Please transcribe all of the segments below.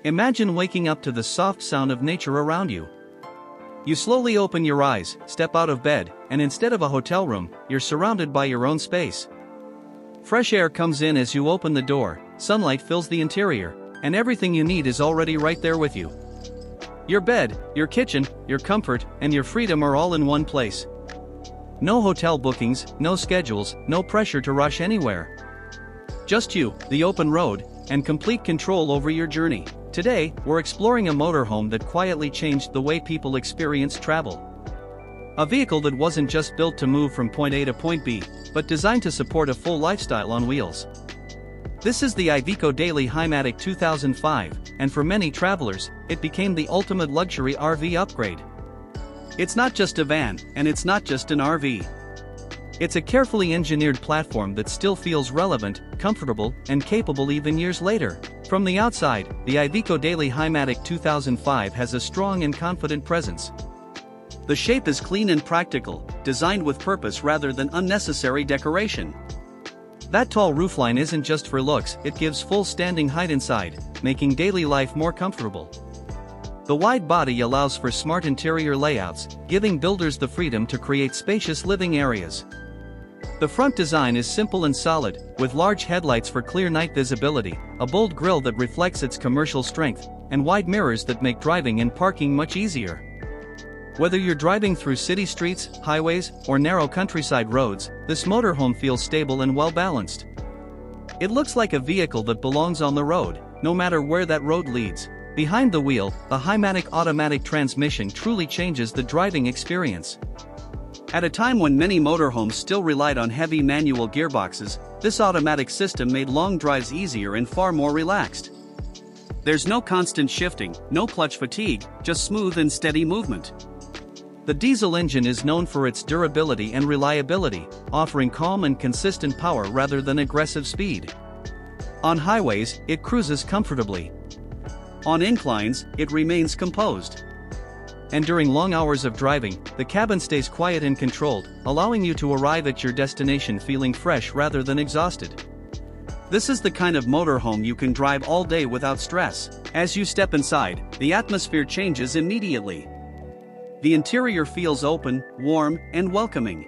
Imagine waking up to the soft sound of nature around you. You slowly open your eyes, step out of bed, and instead of a hotel room, you're surrounded by your own space. Fresh air comes in as you open the door, sunlight fills the interior, and everything you need is already right there with you. Your bed, your kitchen, your comfort, and your freedom are all in one place. No hotel bookings, no schedules, no pressure to rush anywhere. Just you, the open road, and complete control over your journey. Today, we're exploring a motorhome that quietly changed the way people experience travel. A vehicle that wasn't just built to move from point A to point B, but designed to support a full lifestyle on wheels. This is the IVECO Daily Hi-Matic 2005, and for many travelers, it became the ultimate luxury RV upgrade. It's not just a van, and it's not just an RV. It's a carefully engineered platform that still feels relevant, comfortable, and capable even years later. From the outside, the IVECO Daily Hi-Matic 2005 has a strong and confident presence. The shape is clean and practical, designed with purpose rather than unnecessary decoration. That tall roofline isn't just for looks, it gives full standing height inside, making daily life more comfortable. The wide body allows for smart interior layouts, giving builders the freedom to create spacious living areas. The front design is simple and solid, with large headlights for clear night visibility, a bold grille that reflects its commercial strength, and wide mirrors that make driving and parking much easier. Whether you're driving through city streets, highways, or narrow countryside roads, this motorhome feels stable and well-balanced. It looks like a vehicle that belongs on the road, no matter where that road leads. Behind the wheel, the Hi-Matic automatic transmission truly changes the driving experience. At a time when many motorhomes still relied on heavy manual gearboxes, this automatic system made long drives easier and far more relaxed. There's no constant shifting, no clutch fatigue, just smooth and steady movement. The diesel engine is known for its durability and reliability, offering calm and consistent power rather than aggressive speed. On highways, it cruises comfortably. On inclines, it remains composed. And during long hours of driving, the cabin stays quiet and controlled, allowing you to arrive at your destination feeling fresh rather than exhausted. This is the kind of motorhome you can drive all day without stress. As you step inside, the atmosphere changes immediately. The interior feels open, warm, and welcoming.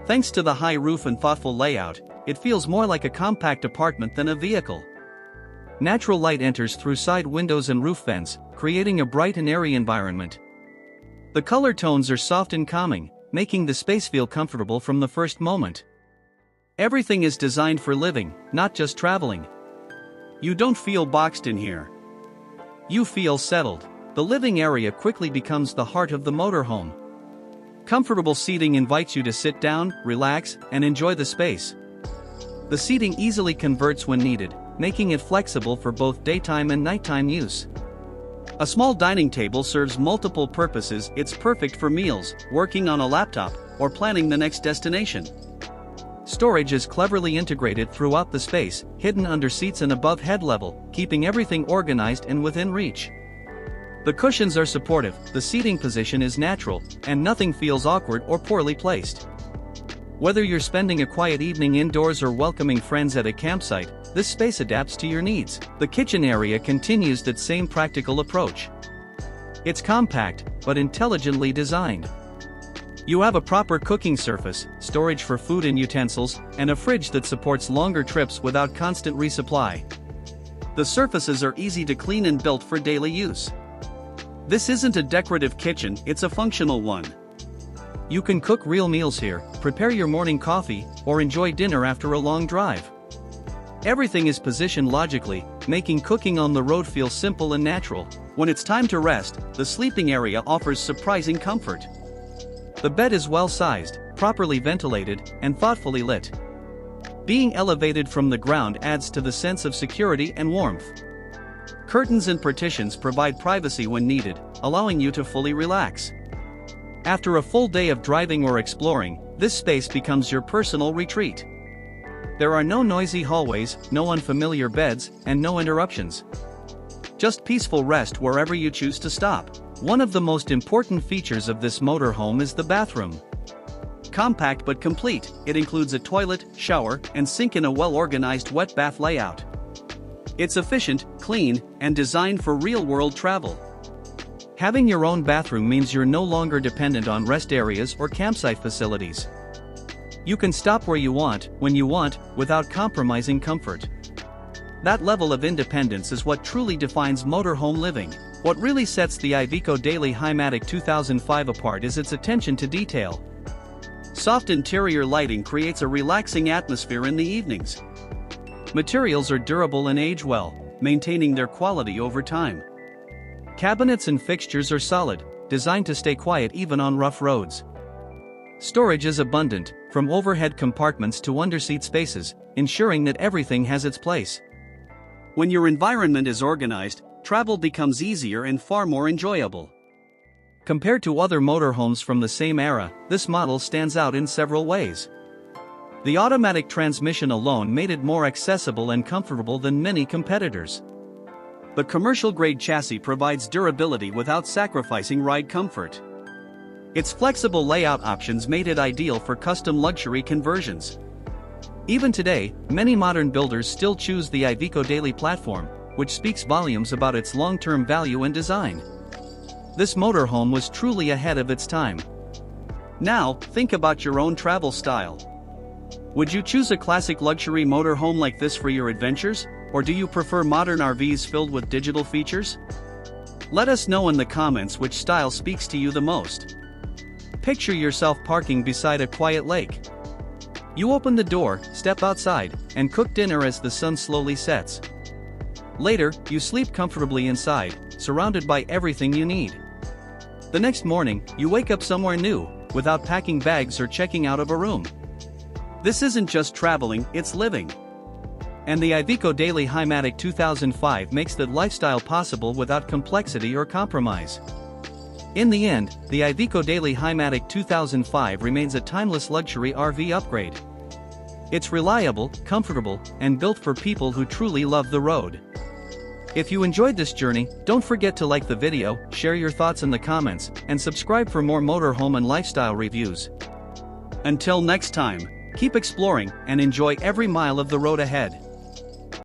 Thanks to the high roof and thoughtful layout, it feels more like a compact apartment than a vehicle. Natural light enters through side windows and roof vents, creating a bright and airy environment. The color tones are soft and calming, making the space feel comfortable from the first moment. Everything is designed for living, not just traveling. You don't feel boxed in here. You feel settled. The living area quickly becomes the heart of the motorhome. Comfortable seating invites you to sit down, relax, and enjoy the space. The seating easily converts when needed, making it flexible for both daytime and nighttime use. A small dining table serves multiple purposes. It's perfect for meals, working on a laptop, or planning the next destination. Storage is cleverly integrated throughout the space, hidden under seats and above head level, keeping everything organized and within reach. The cushions are supportive, the seating position is natural, and nothing feels awkward or poorly placed. Whether you're spending a quiet evening indoors or welcoming friends at a campsite, this space adapts to your needs. The kitchen area continues that same practical approach. It's compact, but intelligently designed. You have a proper cooking surface, storage for food and utensils, and a fridge that supports longer trips without constant resupply. The surfaces are easy to clean and built for daily use. This isn't a decorative kitchen, it's a functional one. You can cook real meals here, prepare your morning coffee, or enjoy dinner after a long drive. Everything is positioned logically, making cooking on the road feel simple and natural. When it's time to rest, the sleeping area offers surprising comfort. The bed is well-sized, properly ventilated, and thoughtfully lit. Being elevated from the ground adds to the sense of security and warmth. Curtains and partitions provide privacy when needed, allowing you to fully relax. After a full day of driving or exploring, this space becomes your personal retreat. There are no noisy hallways, no unfamiliar beds, and no interruptions. Just peaceful rest wherever you choose to stop. One of the most important features of this motorhome is the bathroom. Compact but complete, it includes a toilet, shower, and sink in a well-organized wet bath layout. It's efficient, clean, and designed for real-world travel. Having your own bathroom means you're no longer dependent on rest areas or campsite facilities. You can stop where you want, when you want, without compromising comfort. That level of independence is what truly defines motorhome living. What really sets the IVECO Daily Hi-Matic 2005 apart is its attention to detail. Soft interior lighting creates a relaxing atmosphere in the evenings. Materials are durable and age well, maintaining their quality over time. Cabinets and fixtures are solid, designed to stay quiet even on rough roads. Storage is abundant, from overhead compartments to underseat spaces, ensuring that everything has its place. When your environment is organized, travel becomes easier and far more enjoyable. Compared to other motorhomes from the same era, this model stands out in several ways. The automatic transmission alone made it more accessible and comfortable than many competitors. The commercial-grade chassis provides durability without sacrificing ride comfort. Its flexible layout options made it ideal for custom luxury conversions. Even today, many modern builders still choose the IVECO Daily platform, which speaks volumes about its long-term value and design. This motorhome was truly ahead of its time. Now, think about your own travel style. Would you choose a classic luxury motorhome like this for your adventures, or do you prefer modern RVs filled with digital features? Let us know in the comments which style speaks to you the most. Picture yourself parking beside a quiet lake. You open the door, step outside, and cook dinner as the sun slowly sets. Later, you sleep comfortably inside, surrounded by everything you need. The next morning, you wake up somewhere new, without packing bags or checking out of a room. This isn't just traveling, it's living. And the IVECO Daily Hi-Matic 2005 makes that lifestyle possible without complexity or compromise. In the end, the IVECO Daily Hi-Matic 2005 remains a timeless luxury RV upgrade. It's reliable, comfortable, and built for people who truly love the road. If you enjoyed this journey, don't forget to like the video, share your thoughts in the comments, and subscribe for more motorhome and lifestyle reviews. Until next time, keep exploring and enjoy every mile of the road ahead.